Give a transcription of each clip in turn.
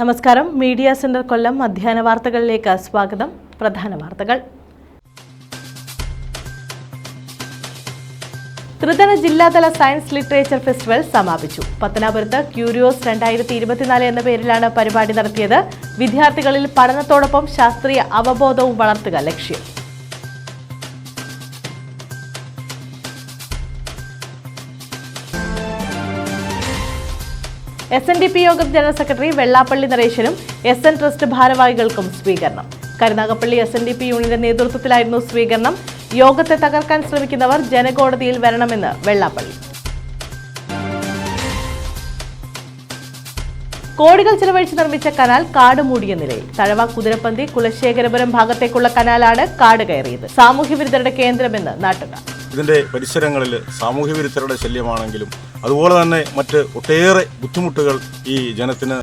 നമസ്കാരം. Media centre കൊല്ലം മധ്യാഹ്ന വാർത്തകളിലേക്ക് സ്വാഗതം. പ്രധാന വാർത്തകൾ. ത്രിതല ജില്ലാതല സയൻസ് ലിറ്ററേച്ചർ ഫെസ്റ്റിവൽ സമാപിച്ചു. പത്തനാപുരത്ത് ക്യൂരിയോസ് 2024 എന്ന പേരിലാണ് പരിപാടി നടത്തിയത്. വിദ്യാർത്ഥികളിൽ പഠനത്തോടൊപ്പം ശാസ്ത്രീയ അവബോധവും വളർത്തുക ലക്ഷ്യം. SNDP യോഗം ജനറൽ സെക്രട്ടറി വെള്ളാപ്പള്ളി നരേശനും SN ട്രസ്റ്റ് ഭാരവാഹികൾക്കും സ്വീകരണം. കരുനാഗപ്പള്ളി SNDP യൂണിയന്റെ നേതൃത്വത്തിലായിരുന്നു സ്വീകരണം. യോഗത്തെ തകർക്കാൻ ശ്രമിക്കുന്നവർ ജനകോടതിയിൽ വരണമെന്ന് വെള്ളാപ്പള്ളി. കോടികൾ ചെലവഴിച്ച് നിർമ്മിച്ച കനാൽ കാട് മൂടിയ നിലയിൽ. തഴവ കുതിരപ്പന്തി കുലശേഖരപുരം ഭാഗത്തേക്കുള്ള കനാലാണ് കാട് കയറിയത്. സാമൂഹ്യവിരുദ്ധരുടെ കേന്ദ്രമെന്ന് നാട്ടുകാർ. ഇതിന്റെ പരിസരങ്ങളിൽ സാമൂഹ്യവിരുദ്ധരുടെ ശല്യമാണെങ്കിലും അതുപോലെ തന്നെ മറ്റ് ഒട്ടേറെ ബുദ്ധിമുട്ടുകൾ ഈ ജനത്തിന്.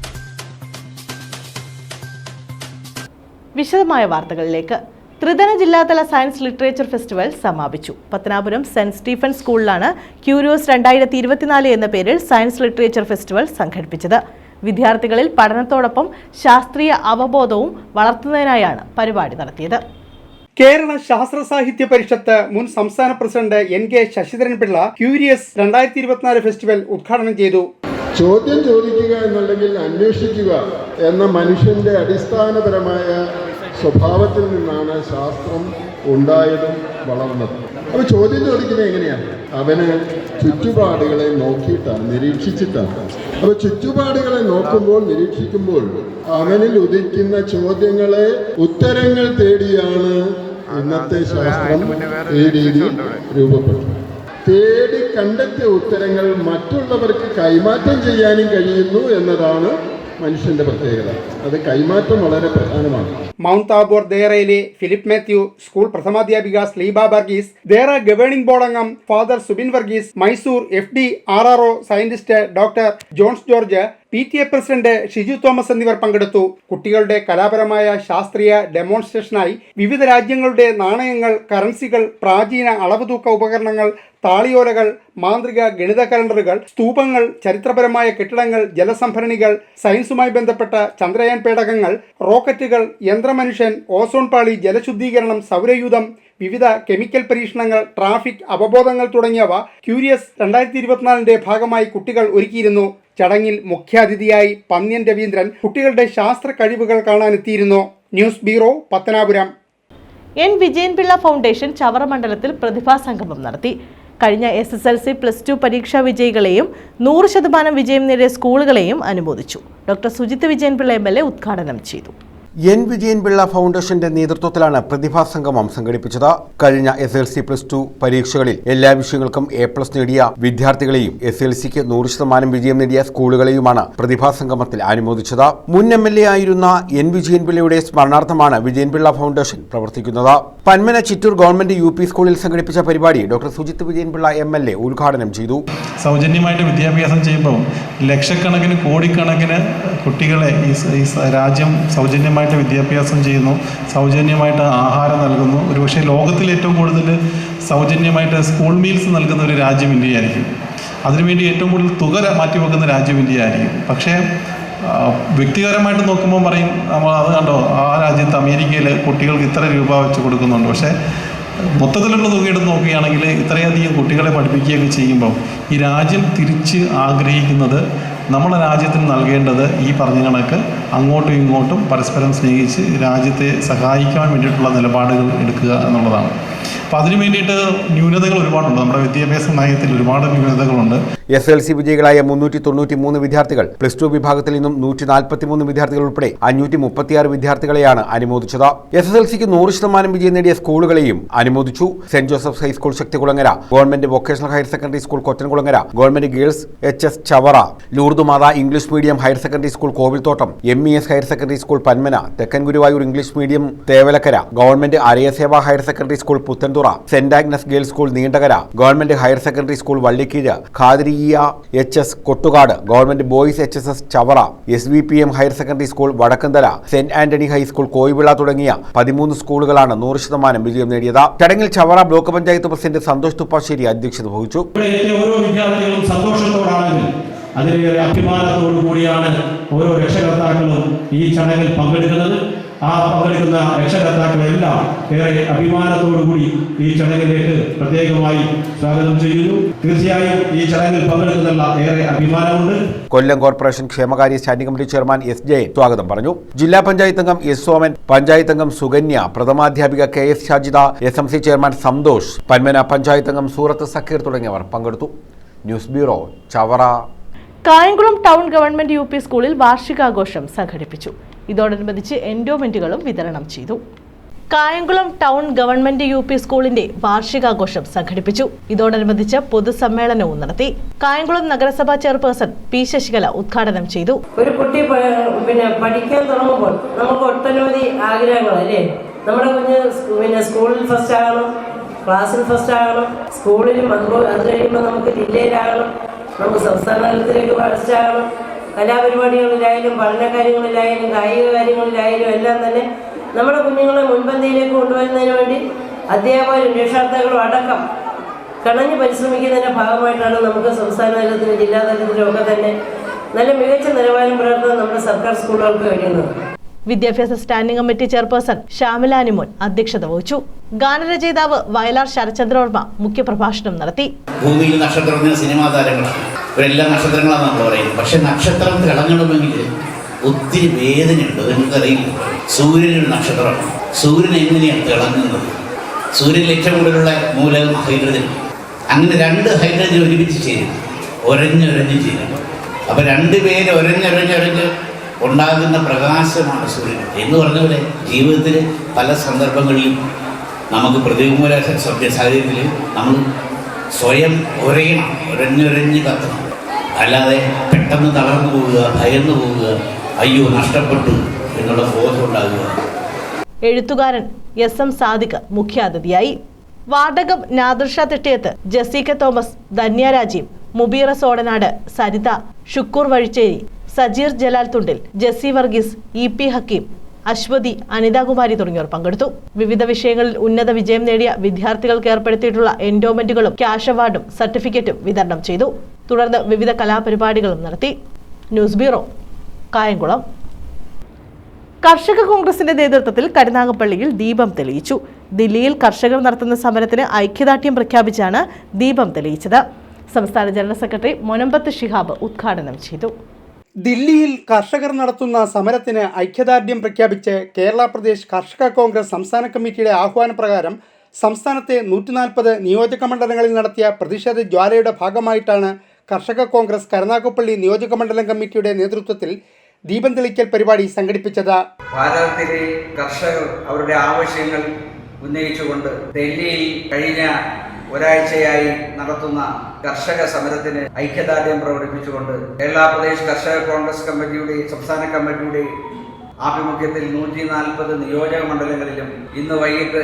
വിശദമായ വാർത്തകളിലേക്ക്. ത്രിതല ജില്ലാതല സയൻസ് ലിറ്ററേച്ചർ ഫെസ്റ്റിവൽ സമാപിച്ചു. പത്തനാപുരം സെന്റ് സ്റ്റീഫൻ സ്കൂളിലാണ് ക്യൂരിയോസ് 2024 എന്ന പേരിൽ സയൻസ് ലിറ്ററേച്ചർ ഫെസ്റ്റിവൽ സംഘടിപ്പിച്ചത്. വിദ്യാർത്ഥികളിൽ പഠനത്തോടൊപ്പം ശാസ്ത്രീയ അവബോധവും വളർത്തുന്നതിനായാണ് പരിപാടി നടത്തിയത്. കേരള ശാസ്ത്ര സാഹിത്യ പരിഷത്ത് മുൻ സംസ്ഥാന president NK Sasidharan Pillai curious 2024 festival ഉദ്ഘാടനം ചെയ്തു. ചോദ്യം ചോദിക്കുക എന്നുണ്ടെങ്കിൽ അന്വേഷിക്കുക എന്ന മനുഷ്യന്റെ അടിസ്ഥാനപരമായ സ്വഭാവത്തിൽ നിന്നാണ് ശാസ്ത്രം ഉണ്ടായതും വളർന്നത്. അപ്പോൾ ചോദ്യം ചോദിക്കുന്നത് എങ്ങനെയാണ്? അവന് ചുറ്റുപാടുകളെ നോക്കിയിട്ടാണ്, നിരീക്ഷിച്ചിട്ടാണ്. അപ്പോൾ ചുറ്റുപാടുകളെ നോക്കുമ്പോൾ, നിരീക്ഷിക്കുമ്പോൾ അവനിൽ ഉദിക്കുന്ന ചോദ്യങ്ങളെ ഉത്തരങ്ങൾ തേടിയാണ് ഇന്നത്തെ ശാസ്ത്രം ഈ രീതിയിൽ രൂപപ്പെട്ടു. തേടി കണ്ടെത്തിയ ഉത്തരങ്ങൾ മറ്റുള്ളവർക്ക് കൈമാറ്റം ചെയ്യാനും കഴിയുന്നു എന്നതാണ് മനുഷ്യന്റെ പ്രത്യേകത. അത് കൈമാറ്റം വളരെ പ്രധാനമാണ്. മൗണ്ട് താബോർ ദേറയിലെ ഫിലിപ്പ് മാത്യു, സ്കൂൾ പ്രഥമാധ്യാപിക സ്ലീബ വർഗീസ്, ദേറ ഗവേണിംഗ് ബോർഡ് അംഗം father Subin Varghese, Mysore FD RRO scientist doctor Johns George, PTA president Shiju Thomas എന്നിവർ പങ്കെടുത്തു. കുട്ടികളുടെ കലാപരമായ ശാസ്ത്രീയ ഡെമോൺസ്ട്രേഷനായി വിവിധ രാജ്യങ്ങളുടെ നാണയങ്ങൾ, കറൻസികൾ, പ്രാചീന അളവുതൂക്ക ഉപകരണങ്ങൾ, താളിയോലകൾ, മാന്ത്രിക ഗണിത കലണ്ടറുകൾ, സ്തൂപങ്ങൾ, ചരിത്രപരമായ കെട്ടിടങ്ങൾ, ജലസംഭരണികൾ, സയൻസുമായി ബന്ധപ്പെട്ട ചന്ദ്രയാൻ പേടകങ്ങൾ, റോക്കറ്റുകൾ, യന്ത്രമനുഷ്യൻ, ഓസോൺ പാളി, ജലശുദ്ധീകരണം, സൗരയൂഥം, വിവിധ കെമിക്കൽ പരീക്ഷണങ്ങൾ, ട്രാഫിക് അവബോധങ്ങൾ തുടങ്ങിയവ ക്യൂരിയസ് 2024 ഭാഗമായി കുട്ടികൾ ഒരുക്കിയിരുന്നു. ചടങ്ങിൽ മുഖ്യാതിഥിയായി പന്ന്യൻ രവീന്ദ്രൻ കുട്ടികളുടെ ശാസ്ത്ര കഴിവുകൾ കാണാനെത്തിയിരുന്നു. News bureau, Pathanapuram. N Vijayanpillai foundation Chavara മണ്ഡലത്തിൽ പ്രതിഭാസംഗമം നടത്തി. കഴിഞ്ഞ SSLC +2 പരീക്ഷാ വിജയികളെയും 100% വിജയം നേടിയ സ്കൂളുകളെയും അനുമോദിച്ചു. ഡോക്ടർ സുജിത് വിജയൻപിള്ള MLA ഉദ്ഘാടനം ചെയ്തു. N വിജയൻപിള്ള ഫൗണ്ടേഷന്റെ നേതൃത്വത്തിലാണ് പ്രതിഭാസംഗമം സംഘടിപ്പിച്ചത്. കഴിഞ്ഞ SSLC +2 പരീക്ഷകളിൽ എല്ലാ വിഷയങ്ങൾക്കും A+ നേടിയ വിദ്യാർത്ഥികളെയും SSLCക്ക് 100% വിജയം നേടിയ സ്കൂളുകളെയുമാണ് പ്രതിഭാസംഗമത്തിൽ അനുമോദിച്ചത്. മുൻ MLA ആയിരുന്ന N വിജയൻപിള്ളയുടെ സ്മരണാർത്ഥമാണ് വിജയൻപിള്ള ഫൗണ്ടേഷൻ പ്രവർത്തിക്കുന്നത്. പന്മന ചിറ്റൂർ ഗവൺമെന്റ് UP സ്കൂളിൽ സംഘടിപ്പിച്ച പരിപാടി ഡോക്ടർ സുജിത് വിജയൻപിള്ള MLA ഉദ്ഘാടനം ചെയ്തു. സൗജന്യമായിട്ട് വിദ്യാഭ്യാസം ചെയ്യുമ്പോൾ ലക്ഷക്കണക്കിന് കോടിക്കണക്കിന് കുട്ടികളെ ഈ രാജ്യം സൗജന്യമായിട്ട് വിദ്യാഭ്യാസം ചെയ്യുന്നു, സൗജന്യമായിട്ട് ആഹാരം നൽകുന്നു. ഒരുപക്ഷെ ലോകത്തിൽ ഏറ്റവും കൂടുതൽ സൗജന്യമായിട്ട് സ്കൂൾ മീൽസ് നൽകുന്ന ഒരു രാജ്യം ഇന്ത്യയായിരിക്കും. അതിനുവേണ്ടി ഏറ്റവും കൂടുതൽ തുക മാറ്റിവെക്കുന്ന രാജ്യം ഇന്ത്യയായിരിക്കും. പക്ഷേ വ്യക്തിപരമായിട്ട് നോക്കുമ്പോൾ പറയും, നമ്മൾ അത് കണ്ടോ, ആ രാജ്യത്ത് അമേരിക്കയിൽ കുട്ടികൾക്ക് ഇത്ര രൂപ വെച്ച് കൊടുക്കുന്നുണ്ട്. പക്ഷേ മൊത്തത്തിലുള്ള തുകയെടുത്ത് നോക്കുകയാണെങ്കിൽ ഇത്രയധികം കുട്ടികളെ പഠിപ്പിക്കുകയൊക്കെ ചെയ്യുമ്പോൾ ഈ രാജ്യം തിരിച്ച് ആഗ്രഹിക്കുന്നത് നമ്മുടെ രാജ്യത്തിന് നൽകേണ്ടത് ഈ പറഞ്ഞ കണക്ക് അങ്ങോട്ടും ഇങ്ങോട്ടും പരസ്പരം സ്നേഹിച്ച് രാജ്യത്തെ സഹായിക്കാൻ വേണ്ടിയിട്ടുള്ള നിലപാടുകൾ എടുക്കുക എന്നുള്ളതാണ്. അപ്പോൾ അതിനു വേണ്ടിയിട്ട് ന്യൂനതകൾ ഒരുപാടുണ്ട്. നമ്മുടെ വിദ്യാഭ്യാസ നയത്തിൽ ഒരുപാട് ന്യൂനതകളുണ്ട്. SSLC വിജയികളായ 393 വിദ്യാർത്ഥികൾ, +2 വിഭാഗത്തിൽ നിന്നും 143 വിദ്യാർത്ഥികൾ ഉൾപ്പെടെ 536 വിദ്യാർത്ഥികളെയാണ് അനുമോദിച്ചത്. SSLCക്ക് 100% വിജയം നേടിയ സ്കൂളുകളെയും അനുമോദിച്ചു. Saint Joseph's high school Sakthikulangara, government vocational higher secondary school Kottankulangara, government girls HS Chavara, Lourdes Matha English medium higher secondary school Kovilthottam, MES higher secondary school Panmana, Thekkan Guruvayur English medium Thevalakkara, government Arayaseva higher secondary school Puthenthura, saint Agnes girls school Neendakara, government higher secondary school Vallikkeezhu, Khadiriya HS Kottukad, government boys HSS Chavara, SVPM higher secondary school Vadakkumthala, saint Antony high school Koivila തുടങ്ങിയ 13 സ്കൂളുകളാണ് 100% വിജയം നേടിയത്. ചടങ്ങിൽ Chavara block panchayat president Santhosh Thuppassery അധ്യക്ഷത വഹിച്ചു. ഓരോ വിദ്യാർത്ഥികളും സന്തോഷത്തോടാണെങ്കിൽ അതിലേറെ അഭിമാനത്തോടു കൂടിയാണ് ഓരോ രക്ഷകർത്താക്കളും ഈ ചടങ്ങിൽ പങ്കെടുക്കുന്നത്. ആ പങ്കെടുക്കുന്ന രക്ഷകർത്താക്കളെല്ലാം ഏറെ അഭിമാനത്തോടു കൂടി ഈ ചടങ്ങിലേക്ക് പ്രത്യേകമായി സ്വാഗതം ചെയ്യുന്നു. തീർച്ചയായും ഈ ചടങ്ങിൽ പങ്കെടുക്കുന്നതിനുള്ള ഏറെ അഭിമാനമുണ്ട്. കൊല്ലം കോർപ്പറേഷൻ ക്ഷേമകാര്യ standing committee chairman S J സ്വാഗതം പറഞ്ഞു. ജില്ലാ പഞ്ചായത്ത് അംഗം എസ് സോമൻ, പഞ്ചായത്ത് അംഗം സുകന്യ, പ്രഥമാധ്യാപിക K S Shajida, SMC chairman Santhosh, Panmana panchayat അംഗം സൂറത്ത് സക്കീർ തുടങ്ങിയവർ പങ്കെടുത്തു. News bureau, Chavara. Kayamkulam town government UP സ്കൂളിൽ വാർഷികാഘോഷം സംഘടിപ്പിച്ചു. ഇതോടനുബന്ധിച്ച് എൻഡോമെന്റുകളും വിതരണം ചെയ്തു. കായംകുളം ടൗൺ ഗവൺമെന്റ് UP സ്കൂളിന്റെ വാർഷികാഘോഷം സംഘടിപ്പിച്ചു. ഇതോടനുബന്ധിച്ച് പൊതുസമ്മേളനവും നടത്തി. കായംകുളം നഗരസഭാ ചെയർപേഴ്സൺ P ശശികല ഉദ്ഘാടനം ചെയ്തു. ഒരു കുട്ടി പഠിക്കാൻ തുടങ്ങുമ്പോൾ നമുക്ക് ഒട്ടനവധി ആഗ്രഹങ്ങളല്ലേ. നമ്മുടെ കുഞ്ഞ് സ്കൂളിൽ ഫസ്റ്റ് ആകണം, ക്ലാസ്സിൽ ഫസ്റ്റ് ആകണം, സ്കൂളിലും അതുപോലെ അത് കഴിയുമ്പോൾ നമുക്ക് ജില്ലയിലാകണം, നമുക്ക് സംസ്ഥാന തലത്തിലേക്ക് ഫസ്റ്റ് ആകണം. കലാപരിപാടികളിലായാലും പഠന കാര്യങ്ങളിലായാലും കായിക കാര്യങ്ങളിലായാലും എല്ലാം തന്നെ നമ്മുടെ കുഞ്ഞുങ്ങളെ മുൻപന്തിയിലേക്ക് കൊണ്ടുവരുന്നതിന് വേണ്ടി അധ്യാപകരും രക്ഷാകർത്താക്കളും അടക്കം കണഞ്ഞ് പരിശ്രമിക്കുന്നതിൻ്റെ ഭാഗമായിട്ടാണ് നമുക്ക് സംസ്ഥാന തലത്തിലും ജില്ലാ തലത്തിലും ഒക്കെ തന്നെ നല്ല മികച്ച നിലവാരം പുലർത്താൻ നമ്മുടെ സർക്കാർ സ്കൂളുകൾക്ക് കഴിയുന്നത്. വിദ്യാഭ്യാസ standing committee chairperson Shyamila Animon അധ്യക്ഷത വഹിച്ചു. ഗാനരചയിതാവ് വയലാർ ശരചന്ദ്രവർമ്മ മുഖ്യപ്രഭാഷണം നടത്തി. ഭൂമിയിൽ നക്ഷത്രങ്ങൾ സിനിമാ താരങ്ങളാണ്, ഇവരെല്ലാം നക്ഷത്രങ്ങളാണ് നമ്മൾ പറയുന്നത്. പക്ഷെ നക്ഷത്രം തിളങ്ങണമെങ്കിൽ ഒത്തിരി വേദനയുണ്ട്. നിങ്ങൾക്കറിയില്ല, സൂര്യനൊരു നക്ഷത്രമാണ്. സൂര്യൻ എങ്ങനെയാണ് തിളങ്ങുന്നത്? സൂര്യനിൽ ഏറ്റവും കൂടുതലുള്ള മൂലകം ഹൈഡ്രജൻ. അങ്ങനെ 2 ഹൈഡ്രജൻ ഒരുമിച്ച് ചേരും, ഒരഞ്ഞൊരഞ്ഞ് ചേരും. അപ്പം 2 പേര് ഒരഞ്ഞൊരഞ്ഞൊരഞ്ഞ് ഉണ്ടാകുന്ന പ്രകാശമാണ് സൂര്യൻ. എന്ന് പറഞ്ഞ പോലെ ജീവിതത്തിൽ പല സന്ദർഭങ്ങളിലും നമുക്ക് പ്രതികൂല സാഹചര്യത്തിൽ നമ്മൾ സ്വയം ഒരഞ്ഞൊരഞ്ഞ് കത്തണം. അല്ലാതെ പെട്ടെന്ന് തളർന്നു പോവുക, ഭയന്നു പോവുക, അയ്യോ നഷ്ടപ്പെട്ടു എന്നുള്ള ബോധം ഉണ്ടാകുക. എഴുത്തുകാരൻ SM സാദിഖ് മുഖ്യാതിഥിയായി. വാടകം നാദിർഷ തെട്ടിയത്ത്, ജസീക തോമസ്, ധന്യ രാജീവ്, മുബീറ സോടനാട്, സരിത, ഷുക്കൂർ വഴിച്ചേരി, സജീർ ജലാൽ തുണ്ടിൽ, ജസി വർഗീസ്, EP ഹക്കീം, അശ്വതി, അനിതാകുമാരി തുടങ്ങിയവർ പങ്കെടുത്തു. വിവിധ വിഷയങ്ങളിൽ ഉന്നത വിജയം നേടിയ വിദ്യാർത്ഥികൾക്ക് ഏർപ്പെടുത്തിയിട്ടുള്ള എൻഡോമെന്റുകളും ക്യാഷ് അവാർഡും സർട്ടിഫിക്കറ്റും വിതരണം ചെയ്തു. തുടർന്ന് വിവിധ കലാപരിപാടികളും നടത്തി. News bureau, Kayamkulam. കർഷക കോൺഗ്രസിന്റെ നേതൃത്വത്തിൽ കരുനാഗപ്പള്ളിയിൽ ദീപം തെളിയിച്ചു. ദില്ലിയിൽ കർഷകർ നടത്തുന്ന സമരത്തിന് ഐക്യദാർഢ്യം പ്രഖ്യാപിച്ചാണ് ദീപം തെളിയിച്ചത്. സംസ്ഥാന ജനറൽ സെക്രട്ടറി മൊനമ്പത്ത് ശിഹാബ് ഉദ്ഘാടനം ചെയ്തു. ദില്ലിയിൽ കർഷകർ നടത്തുന്ന സമരത്തിന് ഐക്യദാർഢ്യം പ്രഖ്യാപിച്ച് കേരള പ്രദേശ് കർഷക കോൺഗ്രസ് സംസ്ഥാന കമ്മിറ്റിയുടെ ആഹ്വാനപ്രകാരം സംസ്ഥാനത്തെ 140 നിയോജക മണ്ഡലങ്ങളിൽ നടത്തിയ പ്രതിഷേധ ജ്വാലയുടെ ഭാഗമായിട്ടാണ് കർഷക കോൺഗ്രസ് കരുനാഗപ്പള്ളി നിയോജക മണ്ഡലം കമ്മിറ്റിയുടെ നേതൃത്വത്തിൽ ദീപം തെളിക്കൽ പരിപാടി സംഘടിപ്പിച്ചത്. ഭാരതത്തിലെ കർഷകർ അവരുടെ ആവശ്യങ്ങൾ ഉന്നയിച്ചുകൊണ്ട് ഡൽഹിയിൽ കഴിഞ്ഞ ഒരാഴ്ചയായി നടത്തുന്ന കർഷക സമരത്തിന് ഐക്യദാർഢ്യം പ്രകടിപ്പിച്ചുകൊണ്ട് കേരള പ്രദേശ് കർഷക കോൺഗ്രസ് കമ്മിറ്റിയുടെ സംസ്ഥാന കമ്മിറ്റിയുടെ ആഭിമുഖ്യത്തിൽ 140 നിയോജക മണ്ഡലങ്ങളിലും ഇന്ന് വൈകിട്ട്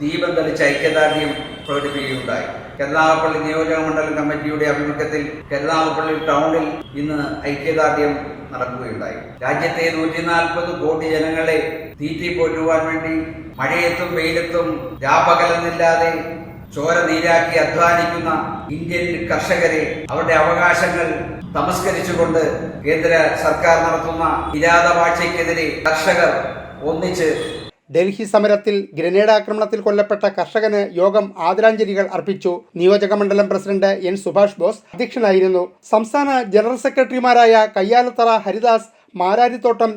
ദീപം തെളിച്ച് ഐക്യദാർഢ്യം പ്രകടിപ്പിക്കുകയുണ്ടായി. കരുനാഗപ്പള്ളി നിയോജക മണ്ഡലം കമ്മിറ്റിയുടെ ആഭിമുഖ്യത്തിൽ കരുനാഗപ്പള്ളി ടൗണിൽ ഇന്ന് ഐക്യദാർഢ്യം നടക്കുകയുണ്ടായി. രാജ്യത്തെ 140 കോടി ജനങ്ങളെ തീറ്റിപ്പോറ്റുവാൻ വേണ്ടി മഴയത്തും വെയിലത്തും രാപകലെന്നില്ലാതെ ചോര നീരാക്കി അധ്വാനിക്കുന്ന ഇന്ത്യൻ കർഷകരെ അവരുടെ അവകാശങ്ങൾ തമസ്കരിച്ചുകൊണ്ട് കേന്ദ്ര സർക്കാർ നടത്തുന്ന കിരാതവാഴ്ചയ്ക്കെതിരെ കർഷകർ ഒന്നിച്ച് ഡൽഹി സമരത്തിൽ ഗ്രനേഡ് ആക്രമണത്തിൽ കൊല്ലപ്പെട്ട കർഷകന് യോഗം ആദരാഞ്ജലികൾ അർപ്പിച്ചു. നിയോജക മണ്ഡലം പ്രസിഡന്റ് N സുഭാഷ് ബോസ് അധ്യക്ഷനായിരുന്നു. സംസ്ഥാന ജനറൽ സെക്രട്ടറിമാരായ Kayyalathara Haridas, Mararithottam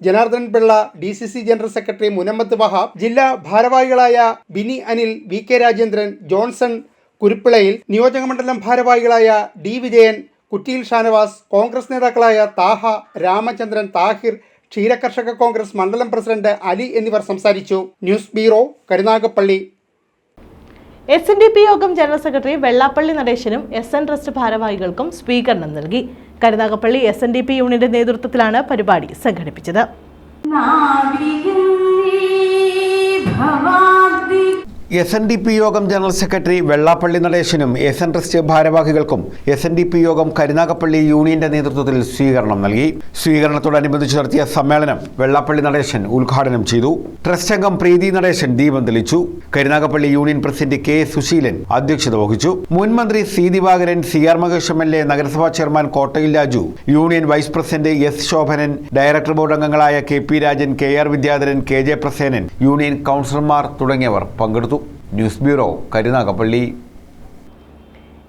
Janardhan Pillai, DCC general secretary Muhammad Wahab, ജില്ലാ ഭാരവാഹികളായ ബിനി അനിൽ, VK രാജേന്ദ്രൻ, ജോൺസൺ കുരുപ്പിളയിൽ, നിയോജകമണ്ഡലം ഭാരവാഹികളായ D വിജയൻ, കുറ്റിയിൽ ഷാനവാസ്, കോൺഗ്രസ് നേതാക്കളായ താഹ, രാമചന്ദ്രൻ, താഹിർ, ക്ഷീരകർഷക കോൺഗ്രസ് മണ്ഡലം പ്രസിഡന്റ് അലി എന്നിവർ സംസാരിച്ചു. News bureau, Karunagappally. SNDP യോഗം ജനറൽ സെക്രട്ടറി വെള്ളാപ്പള്ളി നടേശനും SN ട്രസ്റ്റ് ഭാരവാഹികൾക്കും സ്വീകരണം നൽകി. കരുനാഗപ്പള്ളി SNDP യൂണിയന്റെ നേതൃത്വത്തിലാണ് പരിപാടി സംഘടിപ്പിച്ചത്. SNDP യോഗം ജനറൽ സെക്രട്ടറി വെള്ളാപ്പള്ളി നടേശനും എസ്.എൻ. ട്രസ്റ്റ് ഭാരവാഹികൾക്കും SNDP യോഗം കരുനാഗപ്പള്ളി യൂണിയന്റെ നേതൃത്വത്തിൽ സ്വീകരണം നൽകി. സ്വീകരണത്തോടനുബന്ധിച്ച് നടത്തിയ സമ്മേളനം വെള്ളാപ്പള്ളി നടേശൻ ഉദ്ഘാടനം ചെയ്തു. ട്രസ്റ്റ് അംഗം പ്രീതി നടേശൻ ദീപം തെളിച്ചു. Karunagappally union president K. Susheelan അധ്യക്ഷത വഹിച്ചു. മുൻ മന്ത്രി C. Divakaran, CR Mahesh MLA, നഗരസഭാ chairman Kottayil Raju, union vice president S. Sobhanan, director board അംഗങ്ങളായ K.P. Rajan, KR Vidyadharan, KJ Prasenan, union കൗൺസിലർമാർ തുടങ്ങിയവർ പങ്കെടുത്തു. News bureau, Karunagappally.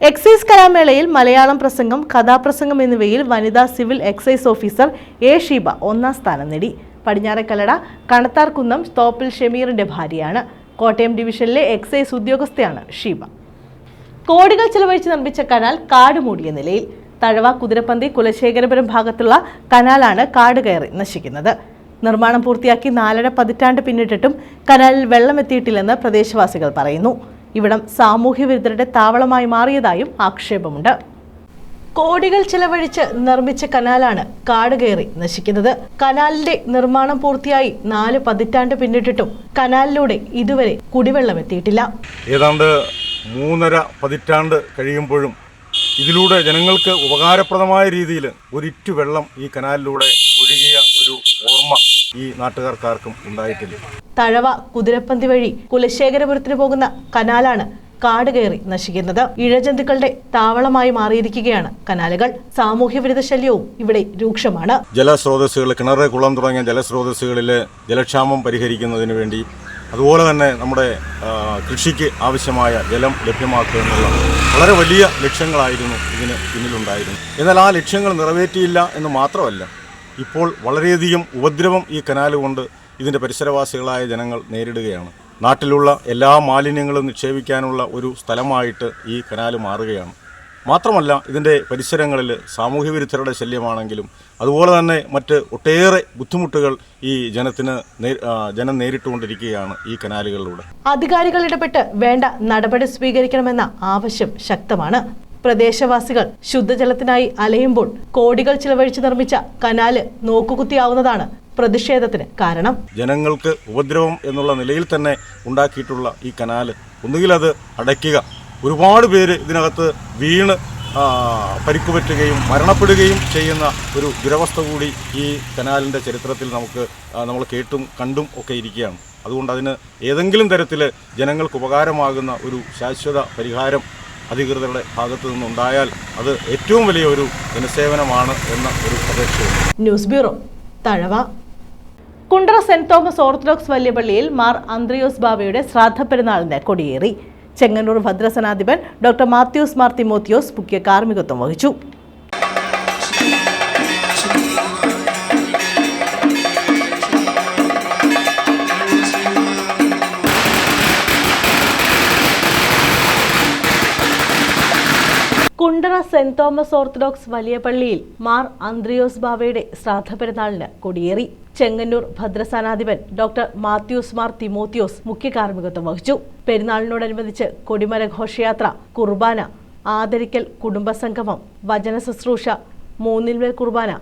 എക്സൈസ് കലാമേളയിൽ മലയാളം പ്രസംഗം, കഥാപ്രസംഗം എന്നിവയിൽ വനിതാ civil excise officer A. Sheeba ഒന്നാം സ്ഥാനം നേടി. പടിഞ്ഞാറേക്കല്ലട കണത്താർകുന്നം തോപ്പിൽ ഷമീറിന്റെ ഭാര്യയാണ്. കോട്ടയം ഡിവിഷനിലെ എക്സൈസ് ഉദ്യോഗസ്ഥയാണ് ഷീബ. കോടികൾ ചെലവഴിച്ച് നിർമ്മിച്ച കനാൽ കാട് മൂടിയ നിലയിൽ. തഴവ, കുതിരപ്പന്തി, കുലശേഖരപുരം ഭാഗത്തുള്ള കനാലാണ് കാട് കയറി നശിക്കുന്നത്. നിർമ്മാണം പൂർത്തിയാക്കി 4.5 പതിറ്റാണ്ട് പിന്നിട്ടിട്ടും കനാലിൽ വെള്ളമെത്തിയിട്ടില്ലെന്ന് പ്രദേശവാസികൾ പറയുന്നു. ഇവിടം സാമൂഹ്യ വിരുദ്ധരുടെ താവളമായി മാറിയതായും ആക്ഷേപമുണ്ട്. കോടികൾ ചെലവഴിച്ച് നിർമ്മിച്ച കനാലാണ് കാട് കയറി നശിക്കുന്നത്. കനാലിന്റെ നിർമ്മാണം പൂർത്തിയായി 4 പതിറ്റാണ്ട് പിന്നിട്ടിട്ടും കനാലിലൂടെ ഇതുവരെ കുടിവെള്ളം എത്തിയിട്ടില്ല. ഏതാണ്ട് 3.5 പതിറ്റാണ്ട് കഴിയുമ്പോഴും ഇതിലൂടെ ജനങ്ങൾക്ക് ഉപകാരപ്രദമായ രീതിയിൽ ഒരിറ്റു വെള്ളം ഈ കനാലിലൂടെ ഒഴുകിയ ഒരു ഓർമ്മ ഈ നാട്ടുകാർക്കാർക്കും ഉണ്ടായിട്ടില്ല. തഴവ, കുതിരപ്പന്തി വഴി കുലശേഖരപുരത്തിന് പോകുന്ന കനാലാണ് കാട് കയറി നശിക്കുന്നത്. ഇഴജന്തുക്കളുടെ താവളമായി മാറിയിരിക്കുകയാണ് കനാലുകൾ. സാമൂഹ്യ വിരുദ്ധ ശല്യവും ഇവിടെ രൂക്ഷമാണ്. ജലസ്രോതസ്സുകൾ, കിണറ്, കുളം തുടങ്ങിയ ജലസ്രോതസ്സുകളിലെ ജലക്ഷാമം പരിഹരിക്കുന്നതിന് വേണ്ടി, അതുപോലെ തന്നെ നമ്മുടെ കൃഷിക്ക് ആവശ്യമായ ജലം ലഭ്യമാക്കുക എന്നുള്ള വളരെ വലിയ ലക്ഷ്യങ്ങളായിരുന്നു ഇതിന് പിന്നിലുണ്ടായിരുന്നു. എന്നാൽ ആ ലക്ഷ്യങ്ങൾ നിറവേറ്റിയില്ല എന്ന് മാത്രമല്ല, ഇപ്പോൾ വളരെയധികം ഉപദ്രവം ഈ കനാൽ കൊണ്ട് ഇതിൻ്റെ പരിസരവാസികളായ ജനങ്ങൾ നേരിടുകയാണ്. നാട്ടിലുള്ള എല്ലാ മാലിന്യങ്ങളും നിക്ഷേപിക്കാനുള്ള ഒരു സ്ഥലമായിട്ട് ഈ കനാൽ മാറുകയാണ്. മാത്രമല്ല, ഇതിൻ്റെ പരിസരങ്ങളിൽ സാമൂഹ്യ വിരുദ്ധരുടെ ശല്യമാണെങ്കിലും അതുപോലെ തന്നെ മറ്റ് ഒട്ടേറെ ബുദ്ധിമുട്ടുകൾ ഈ ജനം നേരിട്ടുകൊണ്ടിരിക്കുകയാണ് ഈ കനാലുകളിലൂടെ. അധികാരികൾ ഇടപെട്ട് വേണ്ട നടപടി സ്വീകരിക്കണമെന്ന ആവശ്യം ശക്തമാണ്. പ്രദേശവാസികൾ ശുദ്ധജലത്തിനായി അലയുമ്പോൾ കോടികൾ ചിലവഴിച്ച് നിർമ്മിച്ച കനാല് നോക്കുകുത്തിയാവുന്നതാണ് പ്രതിഷേധത്തിന് കാരണം. ജനങ്ങൾക്ക് ഉപദ്രവം എന്നുള്ള നിലയിൽ തന്നെ ഉണ്ടാക്കിയിട്ടുള്ള ഈ കനാല് ഒന്നുകിൽ അത് അടയ്ക്കുക. ഒരുപാട് പേര് ഇതിനകത്ത് വീണ് പരിക്കുപറ്റുകയും മരണപ്പെടുകയും ചെയ്യുന്ന ഒരു ദുരവസ്ഥ കൂടി ഈ കനാലിൻ്റെ ചരിത്രത്തിൽ നമ്മൾ കേട്ടും കണ്ടും ഒക്കെ ഇരിക്കുകയാണ്. അതുകൊണ്ട് അതിന് ഏതെങ്കിലും തരത്തിൽ ജനങ്ങൾക്ക് ഉപകാരമാകുന്ന ഒരു ശാശ്വത പരിഹാരം അധികൃതരുടെ ഭാഗത്തു നിന്നുണ്ടായാൽ അത് ഏറ്റവും വലിയ ഒരു ജനസേവനമാണ് എന്ന ഒരു പ്രതീക്ഷയുണ്ട്. News bureau, Thazhava. Kundara saint Thomas orthodox വലിയ പള്ളിയിൽ മാർ അന്ത്രയോസ് ബാവയുടെ ശ്രാദ്ധ പെരുന്നാളിന് കൊടിയേറി. ചെങ്ങന്നൂർ ഭദ്രസനാധിപൻ ഡോക്ടർ മാത്യൂസ് മാർ തിമോത്തിയോസ് മുഖ്യ കാർമ്മികത്വം വഹിച്ചു. കുണ്ടറ സെന്റ് തോമസ് ഓർത്തഡോക്സ് വലിയ പള്ളിയിൽ മാർ അന്ത്രയോസ് ബാവയുടെ ശ്രാദ്ധ പെരുന്നാളിന് കൊടിയേറി. ചെങ്ങന്നൂർ ഭദ്രസനാധിപൻ ഡോക്ടർ മാത്യൂസ് മാർ തിമോത്തിയോസ് മുഖ്യ കാർമ്മികത്വം വഹിച്ചു. പെരുന്നാളിനോടനുബന്ധിച്ച് കൊടിമര ഘോഷയാത്ര, കുർബാന, ആദരിക്കൽ, കുടുംബസംഗമം, വചന ശുശ്രൂഷ, മൂന്നിൽമേൽ കുർബാന,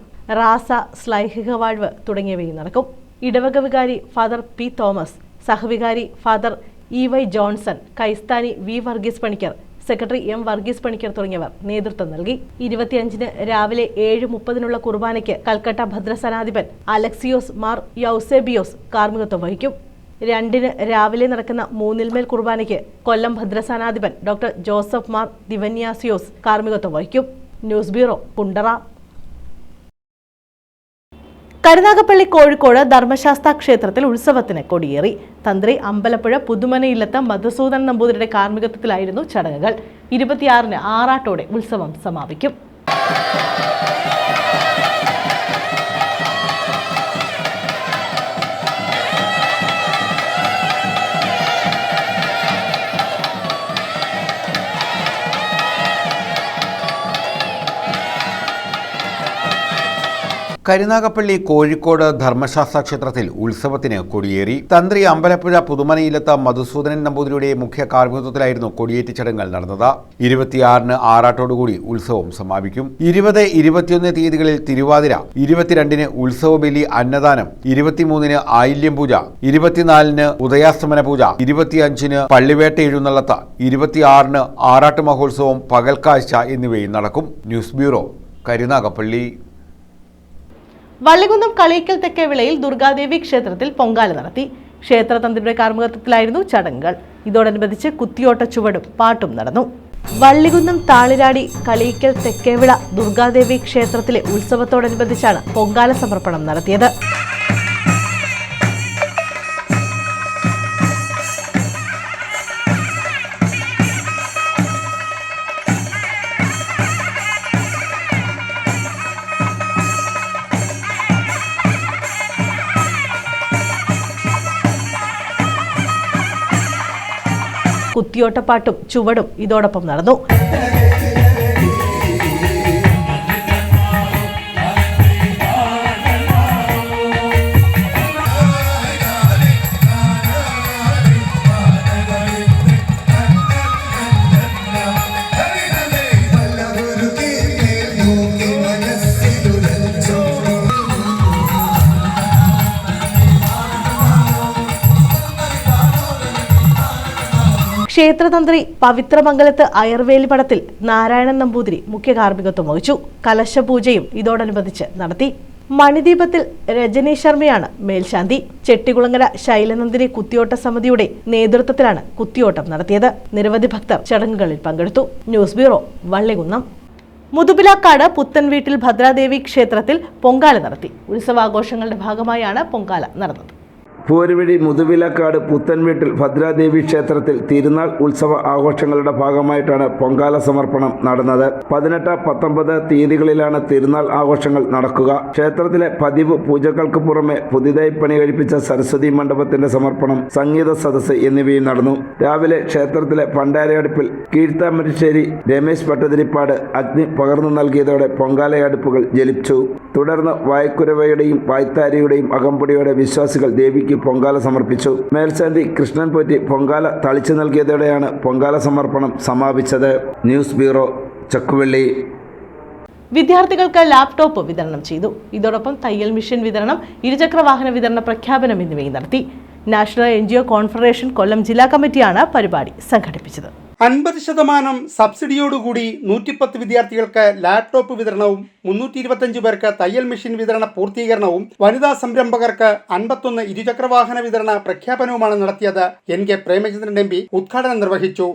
റാസ, ശ്ലൈഹിക വാഴ്വ് തുടങ്ങിയവയും നടക്കും. ഇടവക വികാരി ഫാദർ P. തോമസ്, സഹവികാരി ഫാദർ E.Y. ജോൺസൺ, കൈസ്ഥാനി V. Varghese Panicker, secretary M. Varghese Panicker തുടങ്ങിയവർ നേതൃത്വം നൽകി. 25-ന് രാവിലെ 7:30 കുർബാനയ്ക്ക് കൽക്കട്ട ഭദ്രസനാധിപൻ അലക്സിയോസ് മാർ യൗസേബിയോസ് കാർമ്മികത്വം വഹിക്കും. 2-ന് രാവിലെ നടക്കുന്ന മൂന്നിൽമേൽ കുർബാനയ്ക്ക് കൊല്ലം ഭദ്രസനാധിപൻ ഡോക്ടർ ജോസഫ് മാർ ദിവന്യാസിയോസ് കാർമ്മികത്വം വഹിക്കും. News bureau, Kundara. കരുനാഗപ്പള്ളി കോഴിക്കോട് ധർമ്മശാസ്ത്ര ക്ഷേത്രത്തിൽ ഉത്സവത്തിന് കൊടിയേറി. തന്ത്രി അമ്പലപ്പുഴ പുതുമനയില്ലത്ത് മധുസൂദൻ നമ്പൂതിരിയുടെ കാർമ്മികത്വത്തിലായിരുന്നു ചടങ്ങുകൾ. 26-ന് ആറാട്ടോടെ ഉത്സവം സമാപിക്കും. കരുനാഗപ്പള്ളി കോഴിക്കോട് ധർമ്മശാസ്ത്ര ക്ഷേത്രത്തിൽ ഉത്സവത്തിന് കൊടിയേറി. തന്ത്രി അമ്പലപ്പുഴ പുതുമനയിലത്ത് മധുസൂദനൻ നമ്പൂതിരിയുടെ മുഖ്യ കാർമ്മികത്വത്തിലായിരുന്നു കൊടിയേറ്റ് ചടങ്ങുകൾ നടന്നത്. 26-ന് ആറാട്ടോടുകൂടി ഉത്സവം സമാപിക്കും. 20, 21 തീയതികളിൽ തിരുവാതിര, 22-ന് ഉത്സവബലി അന്നദാനം, 23-ന് ആയില്യം പൂജ, 24-ന് ഉദയാസ്തമന പൂജ, 25-ന് പള്ളിവേട്ട എഴുന്നള്ളത്ത്, 26-ന് ആറാട്ട് മഹോത്സവം, പകൽക്കാഴ്ച എന്നിവയും നടക്കും. News bureau, Karunagappally. വള്ളികുന്നം കളിയിക്കൽ തെക്കേവിളയിൽ ദുർഗാദേവി ക്ഷേത്രത്തിൽ പൊങ്കാല നടത്തി. ക്ഷേത്രതന്ത്രിയുടെ കാർമ്മികത്വത്തിലായിരുന്നു ചടങ്ങുകൾ. ഇതോടനുബന്ധിച്ച് കുത്തിയോട്ട ചുവടും പാട്ടും നടന്നു. വള്ളികുന്നം താളിരാടി കളിയിക്കൽ തെക്കേവിള ദുർഗാദേവി ക്ഷേത്രത്തിലെ ഉത്സവത്തോടനുബന്ധിച്ചാണ് പൊങ്കാല സമർപ്പണം നടത്തിയത്. കുത്തിയോട്ടപ്പാട്ടും ചുവടും ഇതോടൊപ്പം നടന്നു. ക്ഷേത്രതന്ത്രി പവിത്രമംഗലത്ത് അയർവേലി പടത്തിൽ നാരായണൻ നമ്പൂതിരി മുഖ്യ കാർമ്മികത്വം വഹിച്ചു. കലശപൂജയും ഇതോടനുബന്ധിച്ച് നടത്തി. മണിദീപത്തിൽ രജനി ശർമ്മയാണ് മേൽശാന്തി. ചെട്ടികുളങ്ങര ശൈലനന്ദിനി കുത്തിയോട്ട സമിതിയുടെ നേതൃത്വത്തിലാണ് കുത്തിയോട്ടം നടത്തിയത്. നിരവധി ഭക്തർ ചടങ്ങുകളിൽ പങ്കെടുത്തു. News bureau, Vallikunnam. മുതുപിലാക്കാട് പുത്തൻവീട്ടിൽ ഭദ്രാദേവി ക്ഷേത്രത്തിൽ പൊങ്കാല നടത്തി. ഉത്സവാഘോഷങ്ങളുടെ ഭാഗമായാണ് പൊങ്കാല നടന്നത്. പോരുവഴി മുതുവിലക്കാട് പുത്തൻവീട്ടിൽ ഭദ്രാദേവി ക്ഷേത്രത്തിൽ തിരുനാൾ ഉത്സവ ആഘോഷങ്ങളുടെ ഭാഗമായിട്ടാണ് പൊങ്കാല സമർപ്പണം നടന്നത്. 18, 19 തീയതികളിലാണ് തിരുനാൾ ആഘോഷങ്ങൾ നടക്കുക. ക്ഷേത്രത്തിലെ പതിവ് പൂജകൾക്ക് പുറമെ പുതിയതായി പണി കഴിപ്പിച്ച സരസ്വതി മണ്ഡപത്തിന്റെ സമർപ്പണം, സംഗീത സദസ്സ് എന്നിവയും നടന്നു. രാവിലെ ക്ഷേത്രത്തിലെ പണ്ടാരയടുപ്പിൽ കീഴ്ത്താമരശ്ശേരി രമേശ് ഭട്ടതിരിപ്പാട് അഗ്നി പകർന്നു നൽകിയതോടെ പൊങ്കാലയടുപ്പുകൾ ജ്വലിച്ചു. തുടർന്ന് വായ്ക്കുരവയുടെയും വായ്ത്താരിയുടെയും അകമ്പടിയോടെ വിശ്വാസികൾ ദേവിക്ക് പൊങ്കാല സമർപ്പിച്ചു. മേൽശാന്തി കൃഷ്ണൻ പോറ്റി പൊങ്കാല തളിച്ചു നൽകിയതോടെയാണ് പൊങ്കാല സമർപ്പണം സമാപിച്ചത്. News bureau, Chakkuvalli. വിദ്യാർത്ഥികൾക്ക് ലാപ്ടോപ്പ് വിതരണം ചെയ്തു. ഇതോടൊപ്പം തയ്യൽ മെഷീൻ വിതരണം, ഇരുചക്ര വാഹന വിതരണ പ്രഖ്യാപനം എന്നിവയും നടത്തി. നാഷണൽ NGO കോൺഫെഡറേഷൻ കൊല്ലം ജില്ലാ കമ്മിറ്റിയാണ് പരിപാടി സംഘടിപ്പിച്ചത്. 50% സബ്സിഡിയോടുകൂടി 110 വിദ്യാർത്ഥികൾക്ക് ലാപ്ടോപ്പ് വിതരണവും 325 പേർക്ക് തയ്യൽ മെഷീൻ വിതരണ പൂർത്തീകരണവും വനിതാ സംരംഭകർക്ക് 51 ഇരുചക്രവാഹന വിതരണ പ്രഖ്യാപനവുമാണ് നടത്തിയത്. NK പ്രേമചന്ദ്രൻ MP ഉദ്ഘാടനം നിർവഹിച്ചു.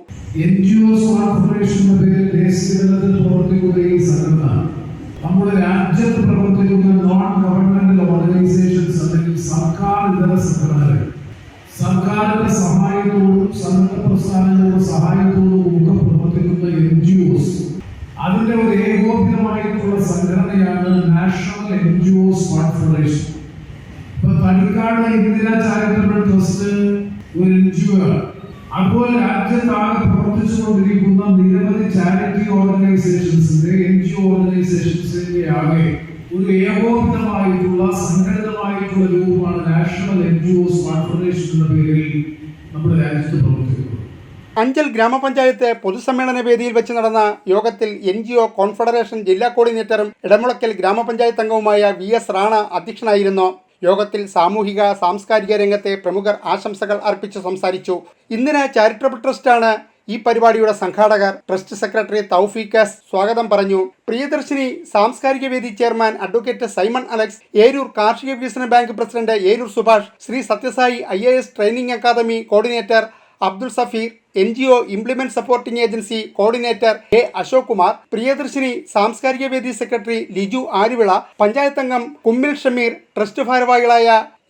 നമ്മുടെ രാജ്യത്ത് പ്രവർത്തിക്കുന്ന നോൺ ഗവൺമെന്റൽ ഓർഗനൈസേഷൻസ് അല്ലെങ്കിൽ സർക്കാർ ഇതര സംഘടനകൾ സർക്കാരിന്റെ സഹായത്തോടും സന്നദ്ധ പ്രസ്ഥാനങ്ങളുടെ സഹായത്തോടും ഒക്കെ പ്രവർത്തിക്കുന്ന NGOs, അതിന്റെ ഒരു ഏകോപിതമായിട്ടുള്ള സംഘടനയാണ് നാഷണൽ NGOs കോൺഫെഡറേഷൻ. ഇപ്പൊ തടിക്കാട് ഇന്ദിരാ ചാരിറ്റബിൾ ട്രസ്റ്റ് ഒരു NGO ആണ്. അതുപോലെ രാജ്യത്താകെ പ്രവർത്തിച്ചുകൊണ്ടിരിക്കുന്ന നിരവധി ചാരിറ്റി ഓർഗനൈസേഷൻസിന്റെ NGO ഓർഗനൈസേഷൻസിന്റെ ആകെ ഒരു ഏകോപിതമായിട്ടുള്ള സംഘടിതമായിട്ടുള്ള രൂപമാണ് നാഷണൽ NGOs കോൺഫെഡറേഷൻ എന്ന പേരിൽ നമ്മുടെ രാജ്യത്ത് പ്രവർത്തിക്കുന്നത്. അഞ്ചൽ ഗ്രാമപഞ്ചായത്ത് പൊതുസമ്മേളന വേദിയിൽ വെച്ച് നടന്ന യോഗത്തിൽ NGO കോൺഫെഡറേഷൻ ജില്ലാ കോർഡിനേറ്ററും ഇടമുളക്കൽ ഗ്രാമപഞ്ചായത്ത് അംഗവുമായ VS റാണ അധ്യക്ഷനായിരുന്നു. യോഗത്തിൽ സാമൂഹിക സാംസ്കാരിക രംഗത്തെ പ്രമുഖർ ആശംസകൾ അർപ്പിച്ച് സംസാരിച്ചു. ഇന്ദിര ചാരിറ്റബിൾ ട്രസ്റ്റാണ് ഈ പരിപാടിയുടെ സംഘാടകർ. ട്രസ്റ്റ് സെക്രട്ടറി തൗഫീഖ് എസ് സ്വാഗതം പറഞ്ഞു. പ്രിയദർശിനി സാംസ്കാരിക വേദി ചെയർമാൻ അഡ്വക്കേറ്റ് സൈമൺ അലക്സ്, ഏരൂർ കാർഷിക വികസന bank president Eroor Subhash, Sree Sathyasai IAS training academy coordinator Abdul Safeer, NGO implement supporting agency coordinator A Ashok Kumar, Priyadarshini സാംസ്കാരിക വേദി സെക്രട്ടറി ലിജു ആരുവിള, പഞ്ചായത്ത് അംഗം കുമ്മിൽ ഷമീർ, ട്രസ്റ്റ് ഭാരവാഹികളായ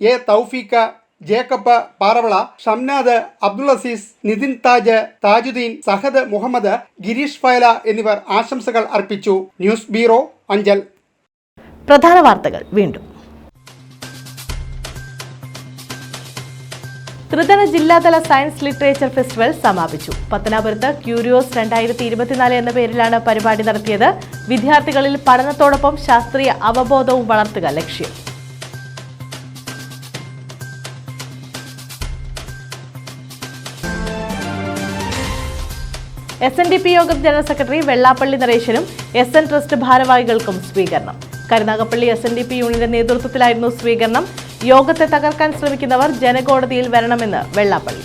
A തൗഫീഖ്, ജേക്കബ് പാറവള, ഷംനാദ്, അബ്ദുൾ അസീസ്, നിതിൻ താജ്, താജുദ്ദീൻ, സഹദ് മുഹമ്മദ്, ഗിരീഷ് ഫയല എന്നിവർ ആശംസകൾ അർപ്പിച്ചു. News bureau, Anchal. പ്രധാന വാർത്തകൾ വീണ്ടും. ത്രിതല ജില്ലാതല സയൻസ് ലിറ്ററേച്ചർ ഫെസ്റ്റിവൽ സമാപിച്ചു. പത്തനാപുരത്ത് ക്യൂരിയോസ് 2024 എന്ന പേരിലാണ് പരിപാടി നടത്തിയത്. വിദ്യാർത്ഥികളിൽ പഠനത്തോടൊപ്പം ശാസ്ത്രീയ അവബോധവും വളർത്തുക ലക്ഷ്യം. SNDP യോഗം ജനറൽ സെക്രട്ടറി വെള്ളാപ്പള്ളി നരേശനും SN ട്രസ്റ്റ് ഭാരവാഹികൾക്കും സ്വീകരണം. കരുനാഗപ്പള്ളി SNDP യൂണിയന്റെ നേതൃത്വത്തിലായിരുന്നു സ്വീകരണം. യോഗത്തെ തകർക്കാൻ ശ്രമിക്കുന്നവർ ജനകോടതിയിൽ വരണമെന്ന് വെള്ളാപ്പള്ളി.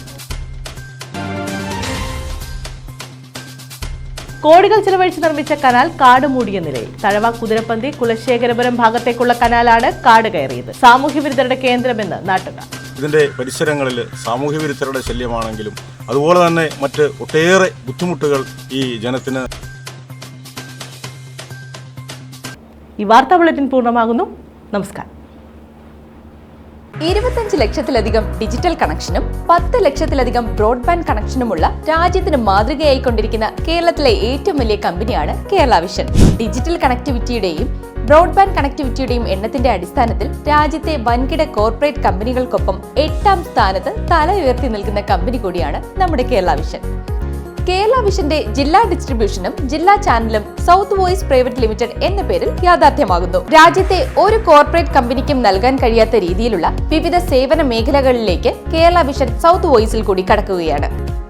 കോടികൾ ചെലവഴിച്ച് നിർമ്മിച്ച കനാൽ കാട് മൂടിയ നിലയിൽ. തഴവ കുതിരപ്പന്തി കുലശേഖരപുരം ഭാഗത്തേക്കുള്ള കനാലാണ് കാട് കയറിയത്. സാമൂഹ്യവിരുദ്ധരുടെ കേന്ദ്രമെന്ന് നാട്ടുകാർ. ഇതിന്റെ പരിസരങ്ങളിൽ സാമൂഹ്യവിരുദ്ധരുടെ ശല്യമാണെങ്കിലും അതുപോലെ തന്നെ മറ്റ് ഒട്ടേറെ ബുദ്ധിമുട്ടുകൾ ഈ ജനത്തിന്. ഈ വാർത്താ ബുള്ളറ്റിൻ പൂർണ്ണമാകുന്നു. നമസ്കാരം. 25 ലക്ഷത്തിലധികം ഡിജിറ്റൽ കണക്ഷനും 10 ലക്ഷത്തിലധികം ബ്രോഡ്ബാൻഡ് കണക്ഷനുമുള്ള രാജ്യത്തിന് മാതൃകയായിക്കൊണ്ടിരിക്കുന്ന കേരളത്തിലെ ഏറ്റവും വലിയ കമ്പനിയാണ് കേരള വിഷൻ. ഡിജിറ്റൽ കണക്ടിവിറ്റിയുടെയും ബ്രോഡ്ബാൻഡ് കണക്ടിവിറ്റിയുടെയും എണ്ണത്തിന്റെ അടിസ്ഥാനത്തിൽ രാജ്യത്തെ വൻകിട കോർപ്പറേറ്റ് കമ്പനികൾക്കൊപ്പം 8ാം സ്ഥാനത്ത് തല ഉയർത്തി നിൽക്കുന്ന കമ്പനി കൂടിയാണ് നമ്മുടെ കേരള വിഷൻ. കേരള വിഷന്റെ ജില്ലാ ഡിസ്ട്രിബ്യൂഷനും ജില്ലാ ചാനലും സൗത്ത് വോയിസ് പ്രൈവറ്റ് ലിമിറ്റഡ് എന്ന പേരിൽ യാഥാർത്ഥ്യമാകുന്നു. രാജ്യത്തെ ഒരു കോർപ്പറേറ്റ് കമ്പനിക്കും നൽകാൻ കഴിയാത്ത രീതിയിലുള്ള വിവിധ സേവന മേഖലകളിലേക്ക് കേരള വിഷൻ സൗത്ത് വോയിസിൽ കൂടി കടക്കുകയാണ്.